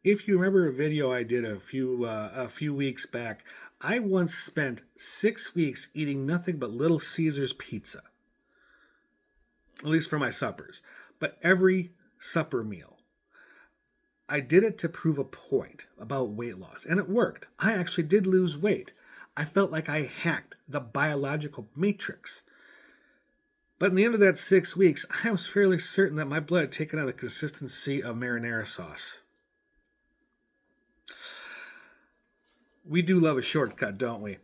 If you remember a video I did a few weeks back, I once spent 6 weeks eating nothing but Little Caesars pizza, at least for my suppers. But every supper meal, I did it to prove a point about weight loss, and it worked. I actually did lose weight. I felt like I hacked the biological matrix. But in the end of that 6 weeks, I was fairly certain that my blood had taken on the consistency of marinara sauce. We do love a shortcut, don't we?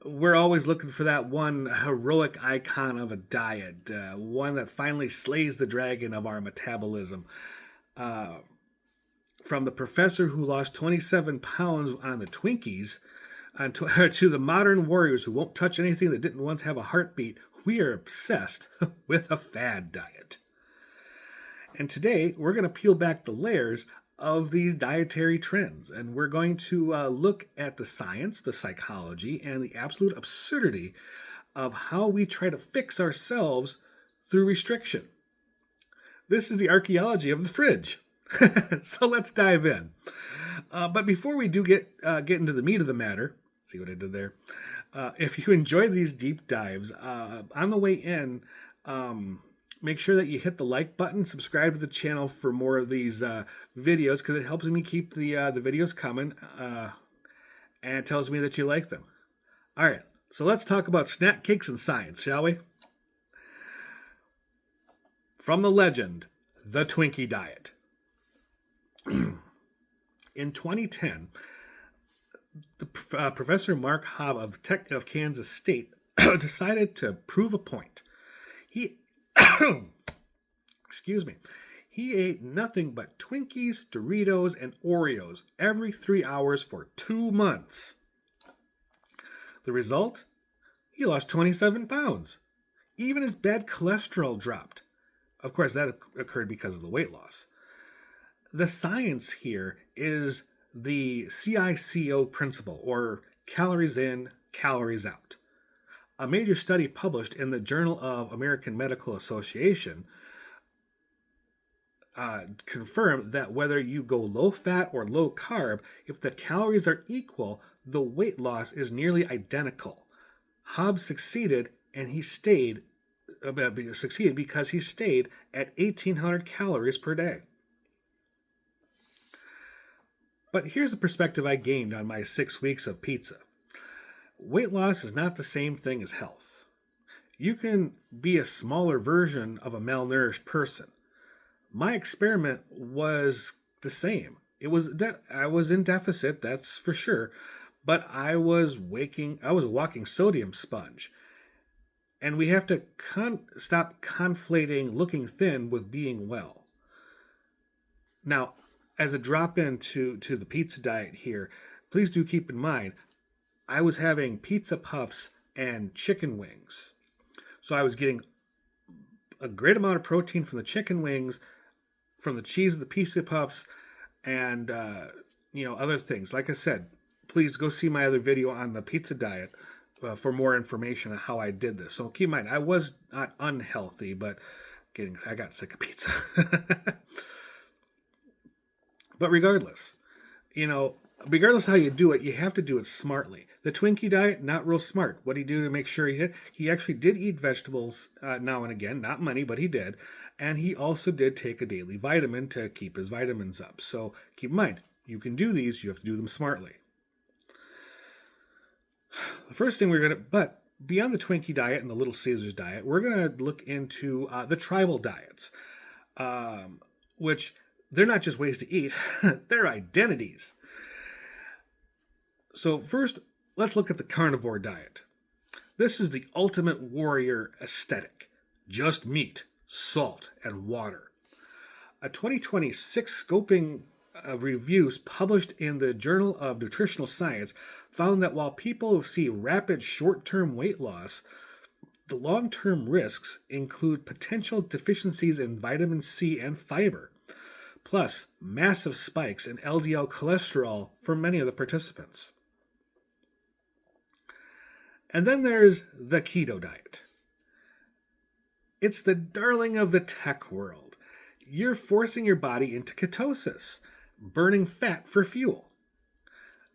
We're always looking for that one heroic icon of a diet, one that finally slays the dragon of our metabolism. Uh, from the professor who lost 27 pounds on the Twinkies to the modern warriors who won't touch anything that didn't once have a heartbeat, we are obsessed with a fad diet. And today, we're going to peel back the layers of these dietary trends. And we're going to look at the science, the psychology, and the absolute absurdity of how we try to fix ourselves through restriction. This is the archaeology of the fridge. So let's dive in. But before we do get into the meat of the matter, see what I did there? If you enjoy these deep dives, on the way in, make sure that you hit the like button, subscribe to the channel for more of these videos because it helps me keep the videos coming and it tells me that you like them. All right, so let's talk about snack cakes and science, shall we? From the legend, the Twinkie Diet. In 2010, Professor Mark Hobb of Kansas State decided to prove a point. He excuse me. He ate nothing but Twinkies, Doritos, and Oreos every 3 hours for 2 months. The result? He lost 27 pounds. Even his bad cholesterol dropped. Of course, that occurred because of the weight loss. The science here is the CICO principle, or calories in, calories out. A major study published in the Journal of American Medical Association confirmed that whether you go low fat or low carb, if the calories are equal, the weight loss is nearly identical. Hobbs succeeded, and he succeeded because he stayed at 1,800 calories per day. But here's the perspective I gained on my 6 weeks of pizza. Weight loss is not the same thing as health. You can be a smaller version of a malnourished person. My experiment was the same. I was in deficit, that's for sure, but I was a walking sodium sponge. And we have to stop conflating looking thin with being well. Now, as a drop into the pizza diet here, please do keep in mind, I was having pizza puffs and chicken wings. So I was getting a great amount of protein from the chicken wings, from the cheese of the pizza puffs, and other things. Like I said, please go see my other video on the pizza diet for more information on how I did this. So keep in mind, I was not unhealthy, but I got sick of pizza. But regardless how you do it, you have to do it smartly. The Twinkie diet, not real smart. What did he do to make sure he did? He actually did eat vegetables now and again, not many, but he did. And he also did take a daily vitamin to keep his vitamins up. So keep in mind, you can do these, you have to do them smartly. The first thing but beyond the Twinkie diet and the Little Caesars diet, we're going to look into the tribal diets, which they're not just ways to eat, they're identities. So first, let's look at the carnivore diet. This is the ultimate warrior aesthetic. Just meat, salt, and water. A 2026 scoping of reviews published in the Journal of Nutritional Science found that while people see rapid short-term weight loss, the long-term risks include potential deficiencies in vitamin C and fiber, plus massive spikes in LDL cholesterol for many of the participants. And then there's the keto diet. It's the darling of the tech world. You're forcing your body into ketosis. burning fat for fuel.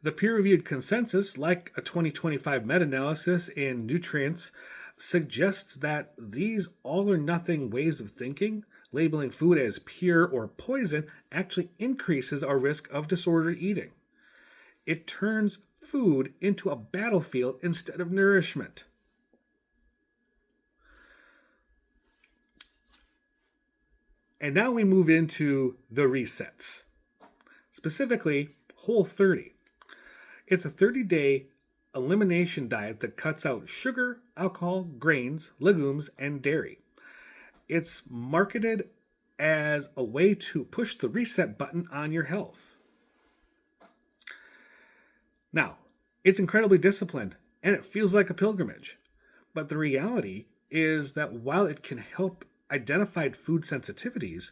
The peer-reviewed consensus, like a 2025 meta-analysis in Nutrients, suggests that these all-or-nothing ways of thinking, labeling food as pure or poison, actually increases our risk of disordered eating. It turns food into a battlefield instead of nourishment. And now we move into the resets, specifically Whole30. It's a 30-day elimination diet that cuts out sugar, alcohol, grains, legumes, and dairy. It's marketed as a way to push the reset button on your health. Now, it's incredibly disciplined, and it feels like a pilgrimage. But the reality is that while it can help identify food sensitivities,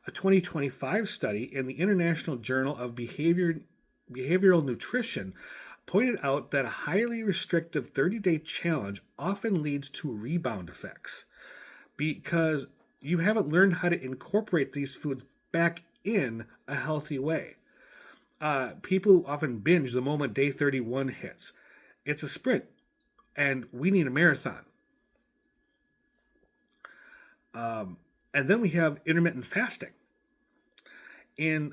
a 2025 study in the International Journal of Behavioral Nutrition pointed out that a highly restrictive 30-day challenge often leads to rebound effects because you haven't learned how to incorporate these foods back in a healthy way. People often binge the moment day 31 hits. It's a sprint, and we need a marathon. And then we have intermittent fasting. In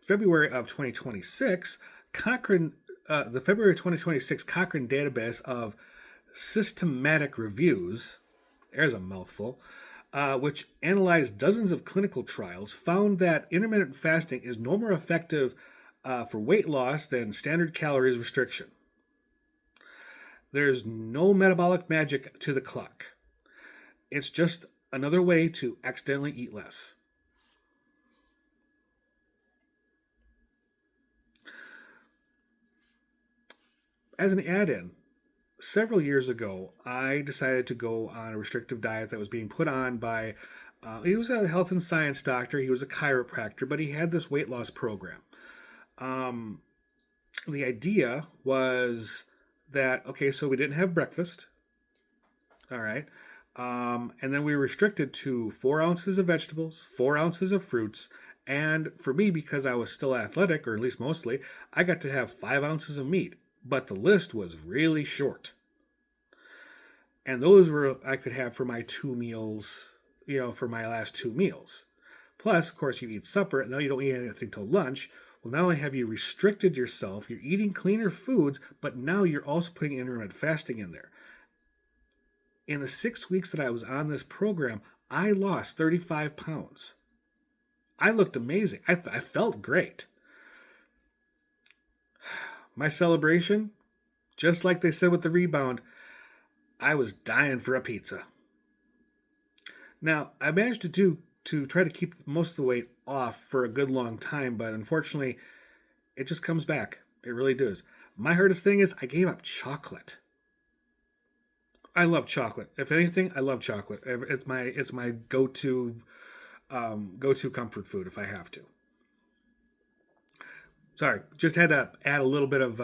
February of 2026, Cochrane, the February 2026 Cochrane database of systematic reviews, there's a mouthful, which analyzed dozens of clinical trials, found that intermittent fasting is no more effective for weight loss than standard calories restriction. There's no metabolic magic to the clock. It's just another way to accidentally eat less. As an add-in, several years ago, I decided to go on a restrictive diet that was being put on by, he was a health and science doctor, he was a chiropractor, but he had this weight loss program. The idea was that, okay, so we didn't have breakfast, all right, and then we were restricted to 4 ounces of vegetables, 4 ounces of fruits, and for me, because I was still athletic, or at least mostly, I got to have 5 ounces of meat, but the list was really short. And those were I could have for my 2 meals, for my last 2 meals. Plus, of course, you eat supper, and now you don't eat anything till lunch. Well, not only have you restricted yourself, you're eating cleaner foods, but now you're also putting intermittent fasting in there. In the 6 weeks that I was on this program, I lost 35 pounds. I looked amazing. I felt great. My celebration, just like they said with the Rebound, I was dying for a pizza. Now, I managed to try to keep most of the weight off for a good long time, but unfortunately, it just comes back. It really does. My hardest thing is I gave up chocolate. I love chocolate. If anything, I love chocolate. It's my go-to comfort food if I have to. Sorry, just had to add a little bit of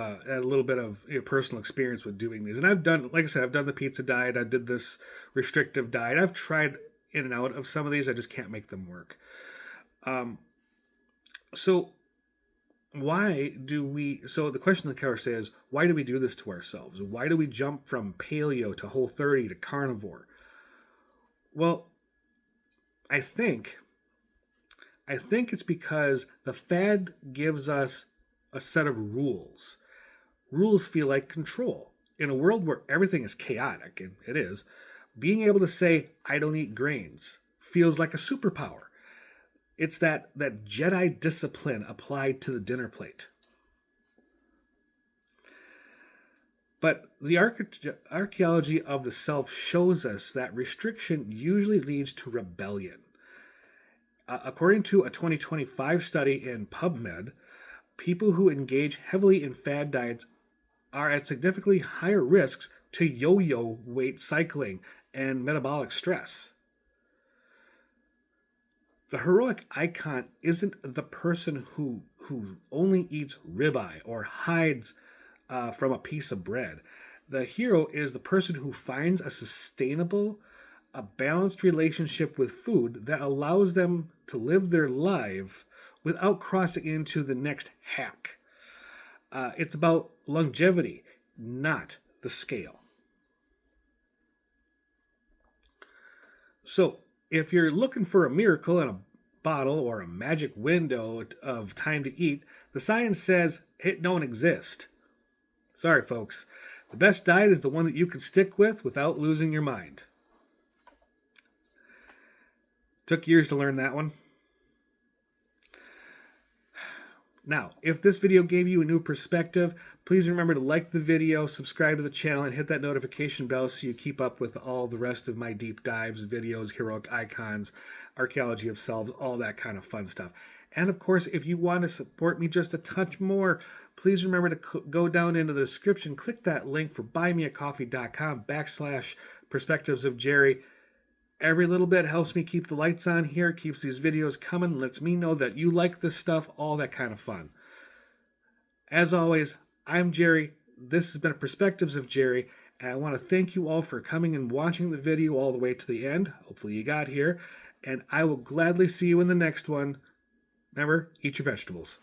personal experience with doing these. And I've done, like I said, I've done the pizza diet. I did this restrictive diet. I've tried in and out of some of these. I just can't make them work. So the question the cover says, why do we do this to ourselves? Why do we jump from paleo to Whole30 to carnivore? Well, I think it's because the fad gives us a set of rules. Rules feel like control. In a world where everything is chaotic, and it is, being able to say, I don't eat grains, feels like a superpower. It's that Jedi discipline applied to the dinner plate. But the archaeology of the self shows us that restriction usually leads to rebellion. According to a 2025 study in PubMed, people who engage heavily in fad diets are at significantly higher risks to yo-yo weight cycling and metabolic stress. The heroic icon isn't the person who only eats ribeye or hides from a piece of bread. The hero is the person who finds a sustainable, a balanced relationship with food that allows them to live their life without crossing into the next hack. It's about longevity, not the scale. So, if you're looking for a miracle in a bottle or a magic window of time to eat, the science says it don't exist. Sorry, folks. The best diet is the one that you can stick with without losing your mind. Took years to learn that one. Now, if this video gave you a new perspective, please remember to like the video, subscribe to the channel, and hit that notification bell so you keep up with all the rest of my deep dives, videos, heroic icons, archaeology of selves, all that kind of fun stuff. And of course, if you want to support me just a touch more, please remember to go down into the description, click that link for buymeacoffee.com/perspectives of Jerry. Every little bit helps me keep the lights on here, keeps these videos coming, lets me know that you like this stuff, all that kind of fun. As always, I'm Jerry. This has been Perspectives of Jerry, and I want to thank you all for coming and watching the video all the way to the end. Hopefully you got here, and I will gladly see you in the next one. Remember, eat your vegetables.